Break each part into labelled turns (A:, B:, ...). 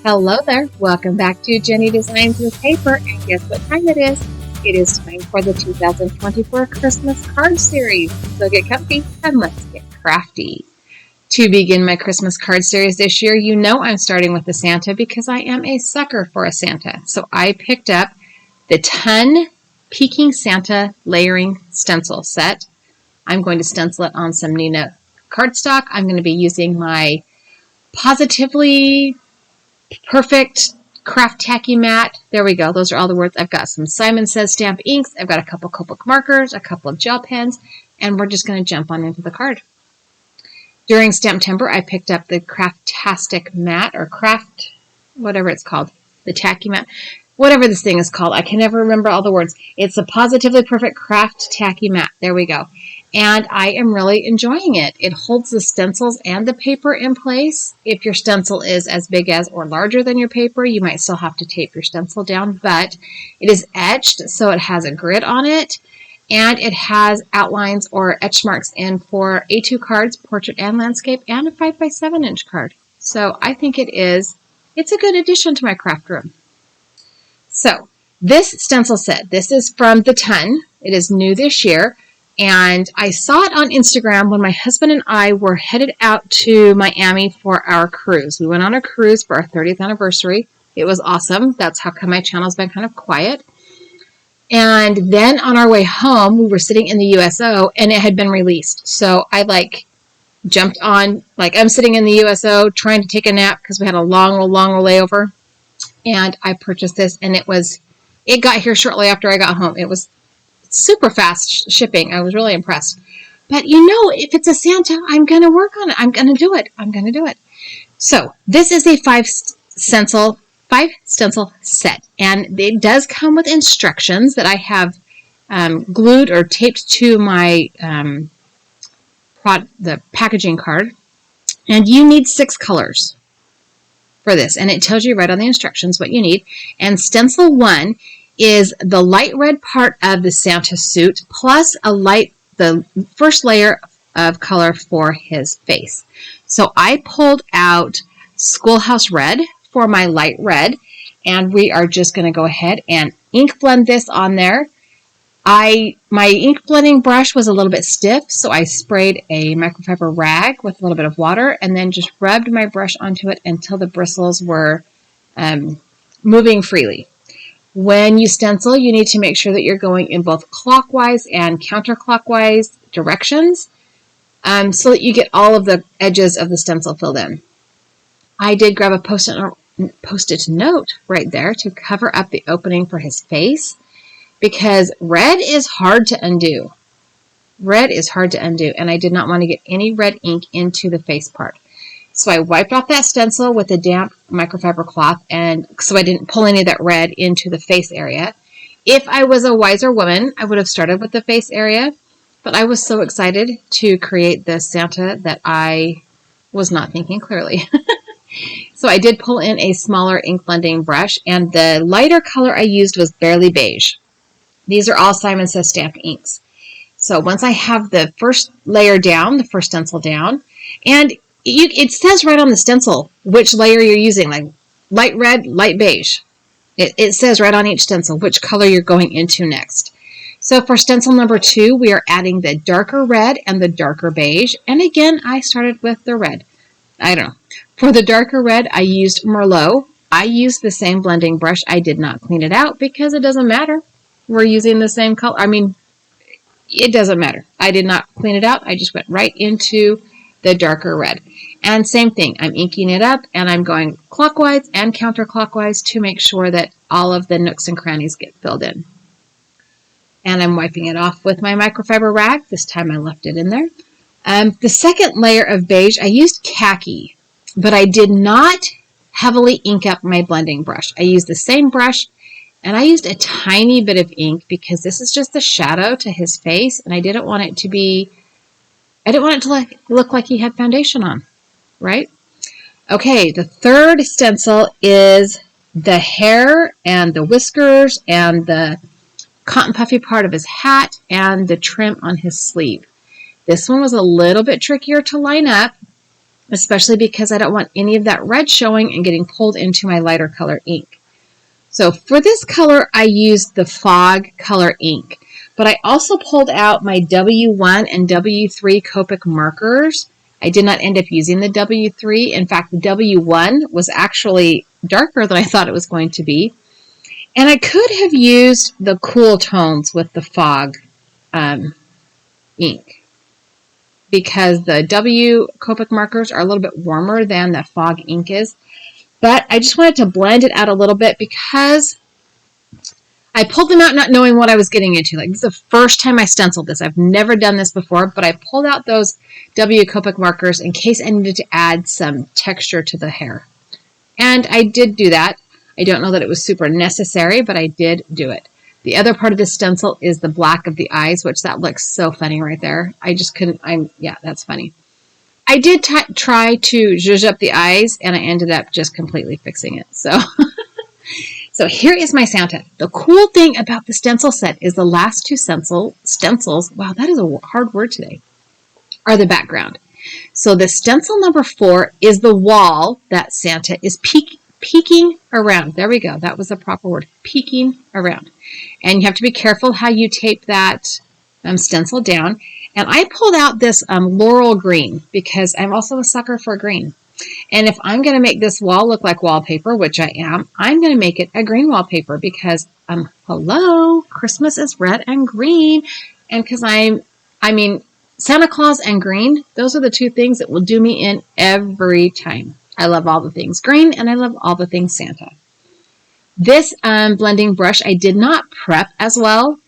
A: Hello there. Welcome back to Jennie Designs with Paper. And guess what time it is? It is time for the 2024 Christmas card series. So get comfy and let's get crafty. To begin my Christmas card series this year, you know I'm starting with the Santa because I am a sucker for a Santa. So I picked up the Ton Peking Santa Layering Stencil set. I'm going to stencil it on some Nina cardstock. I'm going to be using my Positively Perfect Craft Tacky Mat. There we go. Those are all the words. I've got some Simon Says stamp inks. I've got a couple Copic markers, a couple of gel pens, and we're just going to jump on into the card. During Stamptember, I picked up the Craftastic Mat or Craft, whatever it's called, the Tacky Mat, whatever this thing is called. I can never remember all the words. It's a Positively Perfect Craft Tacky Mat. There we go. And I am really enjoying it. It holds the stencils and the paper in place. If your stencil is as big as or larger than your paper, you might still have to tape your stencil down, but it is etched, so it has a grid on it, and it has outlines or etch marks in for A2 cards, portrait and landscape, and a 5x7 inch card. So I think it's a good addition to my craft room. So this stencil set, this is from the Ton. It is new this year. And I saw it on Instagram when my husband and I were headed out to Miami for our cruise. We went on a cruise for our 30th anniversary. It was awesome. That's how come my channel's been kind of quiet. And then on our way home, we were sitting in the USO and it had been released. So I jumped on, I'm sitting in the USO trying to take a nap because we had a long layover. And I purchased this and it got here shortly after I got home. It was super fast shipping. I was really impressed. But if it's a Santa, I'm going to work on it. I'm going to do it. So this is a five stencil set. And it does come with instructions that I have glued or taped to my the packaging card. And you need 6 colors for this. And it tells you right on the instructions what you need. And stencil 1 is the light red part of the Santa suit plus the first layer of color for his face. So I pulled out Schoolhouse Red for my light red, and we are just going to go ahead and ink blend this on there. My ink blending brush was a little bit stiff, so I sprayed a microfiber rag with a little bit of water and then just rubbed my brush onto it until the bristles were moving freely. When you stencil, you need to make sure that you're going in both clockwise and counterclockwise directions so that you get all of the edges of the stencil filled in. I did grab a Post-it note right there to cover up the opening for his face because red is hard to undo. Red is hard to undo, and I did not want to get any red ink into the face part. So I wiped off that stencil with a damp microfiber cloth, and so I didn't pull any of that red into the face area. If I was a wiser woman, I would have started with the face area, but I was so excited to create this Santa that I was not thinking clearly. So I did pull in a smaller ink blending brush, and the lighter color I used was Barely Beige. These are all Simon Says stamped inks. So once I have the first layer down, the first stencil down, and it says right on the stencil which layer you're using, like light red, light beige. It says right on each stencil which color you're going into next. So for stencil number 2, we are adding the darker red and the darker beige. And again, I started with the red. I don't know. For the darker red, I used Merlot. I used the same blending brush. I did not clean it out because it doesn't matter. We're using the same color. It doesn't matter. I did not clean it out. I just went right into the darker red. And same thing, I'm inking it up and I'm going clockwise and counterclockwise to make sure that all of the nooks and crannies get filled in. And I'm wiping it off with my microfiber rag. This time I left it in there. The second layer of beige, I used khaki, but I did not heavily ink up my blending brush. I used the same brush and I used a tiny bit of ink because this is just the shadow to his face and I didn't want it to look like he had foundation on. Right? Okay, the third stencil is the hair and the whiskers and the cotton puffy part of his hat and the trim on his sleeve. This one was a little bit trickier to line up, especially because I don't want any of that red showing and getting pulled into my lighter color ink. So for this color, I used the Fog color ink, but I also pulled out my W1 and W3 Copic markers. I did not end up using the W3. In fact, the W1 was actually darker than I thought it was going to be. And I could have used the cool tones with the Fog ink, because the W Copic markers are a little bit warmer than the Fog ink is. But I just wanted to blend it out a little bit because I pulled them out not knowing what I was getting into. Like, this is the first time I stenciled this. I've never done this before, but I pulled out those W Copic markers in case I needed to add some texture to the hair. And I did do that. I don't know that it was super necessary, but I did do it. The other part of the stencil is the black of the eyes, which that looks so funny right there. I just couldn't, yeah, that's funny. I did try to zhuzh up the eyes, and I ended up just completely fixing it. So, so here is my Santa. The cool thing about the stencil set is the last two stencils, wow, that is a hard word today, are the background. So the stencil number 4 is the wall that Santa is peeking around. There we go. That was the proper word, peeking around. And you have to be careful how you tape that stencil down. And I pulled out this laurel green because I'm also a sucker for green. And if I'm going to make this wall look like wallpaper, which I am, I'm going to make it a green wallpaper because, hello, Christmas is red and green. And because I mean, Santa Claus and green, those are the two things that will do me in every time. I love all the things green and I love all the things Santa. This blending brush I did not prep as well.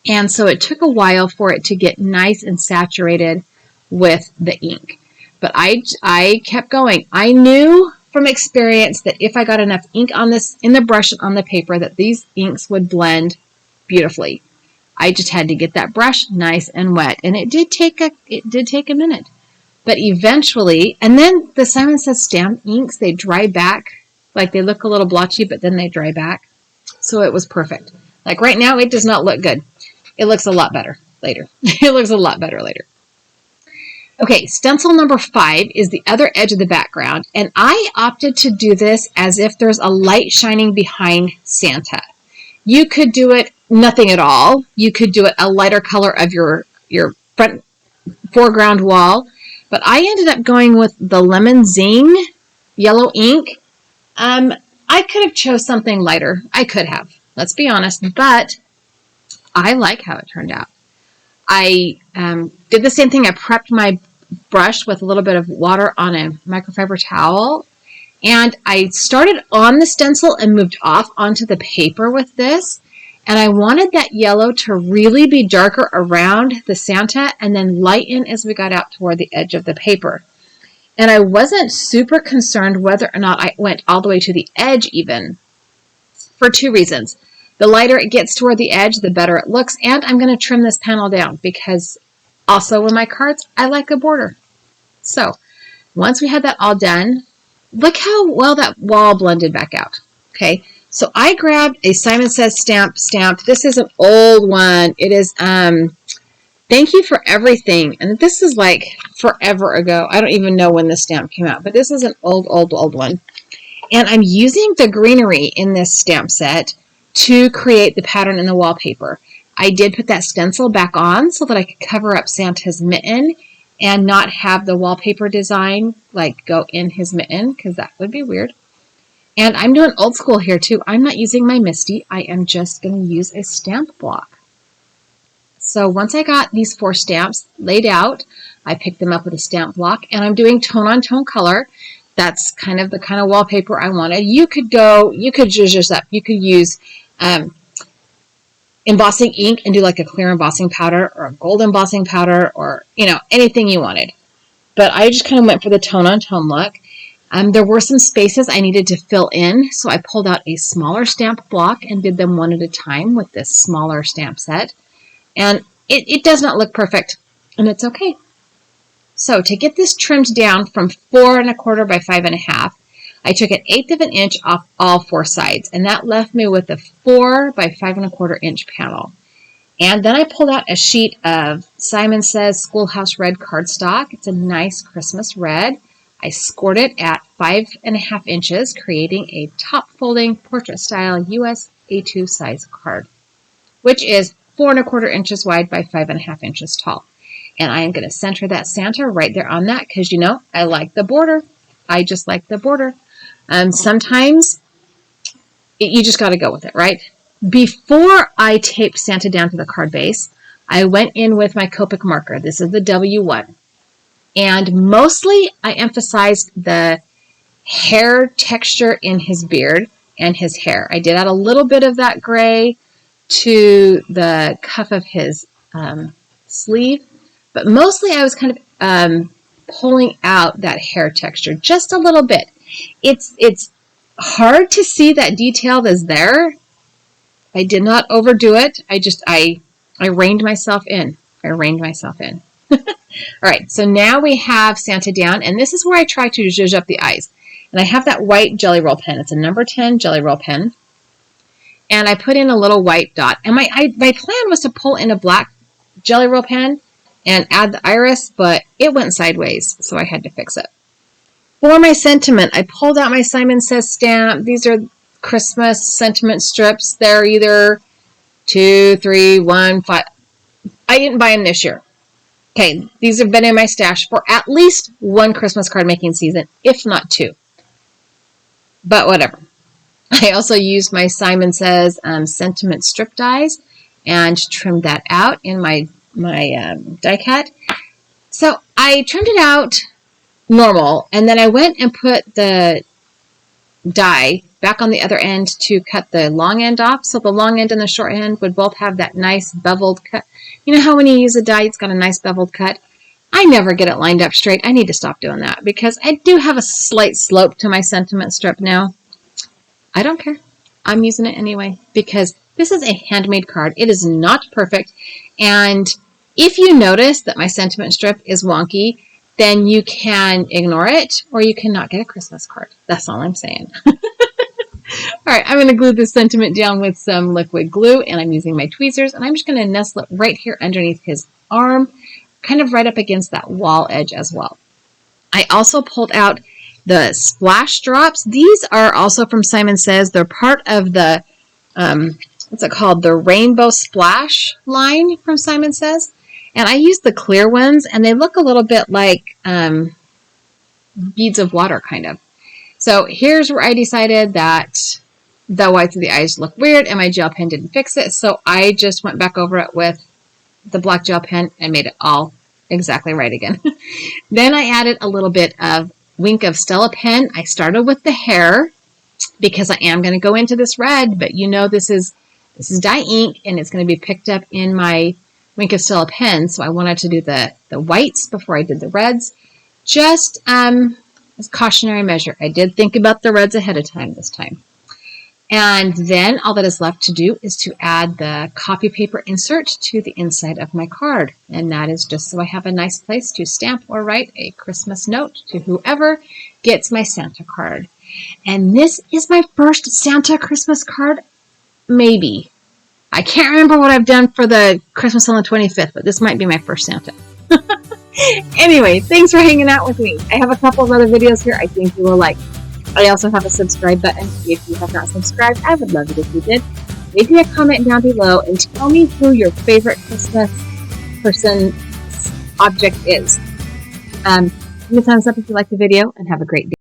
A: And so it took a while for it to get nice and saturated with the ink. But I kept going. I knew from experience that if I got enough ink on this, in the brush and on the paper, that these inks would blend beautifully. I just had to get that brush nice and wet. And it did take a minute. But eventually, and then the Simon Says stamp inks, they dry back. Like, they look a little blotchy, but then they dry back. So it was perfect. Like right now, it does not look good. It looks a lot better later. It looks a lot better later. Okay, stencil number 5 is the other edge of the background, and I opted to do this as if there's a light shining behind Santa. You could do it nothing at all. You could do it a lighter color of your front foreground wall, but I ended up going with the Lemon Zing yellow ink. I could have chose something lighter. I could have, let's be honest, but I like how it turned out. I did the same thing. I prepped my brush with a little bit of water on a microfiber towel, and I started on the stencil and moved off onto the paper with this, and I wanted that yellow to really be darker around the Santa and then lighten as we got out toward the edge of the paper. And I wasn't super concerned whether or not I went all the way to the edge even, for 2 reasons. The lighter it gets toward the edge, the better it looks. And I'm going to trim this panel down because also with my cards, I like a border. So once we had that all done, look how well that wall blended back out. Okay, so I grabbed a Simon Says stamp. This is an old one. It is Thank You for Everything. And this is like forever ago. I don't even know when this stamp came out, but this is an old one. And I'm using the greenery in this stamp set to create the pattern in the wallpaper. I did put that stencil back on so that I could cover up Santa's mitten and not have the wallpaper design like go in his mitten, because that would be weird. And I'm doing old school here too. I'm not using my Misty. I am just going to use a stamp block. So once I got these 4 stamps laid out, I picked them up with a stamp block, and I'm doing tone on tone color. That's kind of the kind of wallpaper I wanted. You could zhuzh this up. You could use embossing ink and do like a clear embossing powder or a gold embossing powder, or, you know, anything you wanted. But I just kind of went for the tone on tone look. There were some spaces I needed to fill in, so I pulled out a smaller stamp block and did them one at a time with this smaller stamp set. And it does not look perfect, and it's okay. So to get this trimmed down from 4 1/4 by 5 1/2, I took 1/8 of an inch off all 4 sides, and that left me with a 4 by 5 1/4 inch panel. And then I pulled out a sheet of Simon Says Schoolhouse Red cardstock. It's a nice Christmas red. I scored it at 5.5 inches, creating a top folding portrait style US A2 size card, which is 4.25 inches wide by 5.5 inches tall. And I am going to center that Santa right there on that because, you know, I like the border. I just like the border. Sometimes you just got to go with it, right? Before I taped Santa down to the card base, I went in with my Copic marker. This is the W1. And mostly I emphasized the hair texture in his beard and his hair. I did add a little bit of that gray to the cuff of his sleeve, but mostly I was kind of pulling out that hair texture just a little bit. It's hard to see that detail that's there. I did not overdo it. I reined myself in. All right, so now we have Santa down, and this is where I try to zhuzh up the eyes. And I have that white Jelly Roll pen. It's a number 10 Jelly Roll pen. And I put in a little white dot. And my plan was to pull in a black Jelly Roll pen and add the iris, but it went sideways, so I had to fix it. For my sentiment, I pulled out my Simon Says stamp. These are Christmas sentiment strips. They're either 2, 3, 1, 5. I didn't buy them this year. Okay, these have been in my stash for at least one Christmas card making season, if not 2. But whatever. I also used my Simon Says sentiment strip dies and trimmed that out in my die cut. So I trimmed it out normal, and then I went and put the die back on the other end to cut the long end off. So the long end and the short end would both have that nice beveled cut. You know how when you use a die, it's got a nice beveled cut? I never get it lined up straight. I need to stop doing that because I do have a slight slope to my sentiment strip now. I don't care. I'm using it anyway because this is a handmade card. It is not perfect. And if you notice that my sentiment strip is wonky, then you can ignore it or you cannot get a Christmas card. That's all I'm saying. All right, I'm going to glue this sentiment down with some liquid glue, and I'm using my tweezers, and I'm just going to nestle it right here underneath his arm, kind of right up against that wall edge as well. I also pulled out the splash drops. These are also from Simon Says. They're part of the, what's it called? The Rainbow Splash line from Simon Says. And I used the clear ones, and they look a little bit like beads of water, kind of. So here's where I decided that the whites of the eyes look weird, and my gel pen didn't fix it. So I just went back over it with the black gel pen and made it all exactly right again. Then I added a little bit of Wink of Stella pen. I started with the hair because I am going to go into this red, but you know this is dye ink, and it's going to be picked up in my Wink of Stella pen. So I wanted to do the whites before I did the reds. Just as a cautionary measure. I did think about the reds ahead of time this time. And then all that is left to do is to add the copy paper insert to the inside of my card. And that is just so I have a nice place to stamp or write a Christmas note to whoever gets my Santa card. And this is my first Santa Christmas card, maybe. I can't remember what I've done for the Christmas on the 25th, but this might be my first Santa. Anyway, thanks for hanging out with me. I have a couple of other videos here I think you will like. I also have a subscribe button. If you have not subscribed, I would love it if you did. Leave me a comment down below and tell me who your favorite Christmas person object is. Give me a thumbs up if you like the video, and have a great day.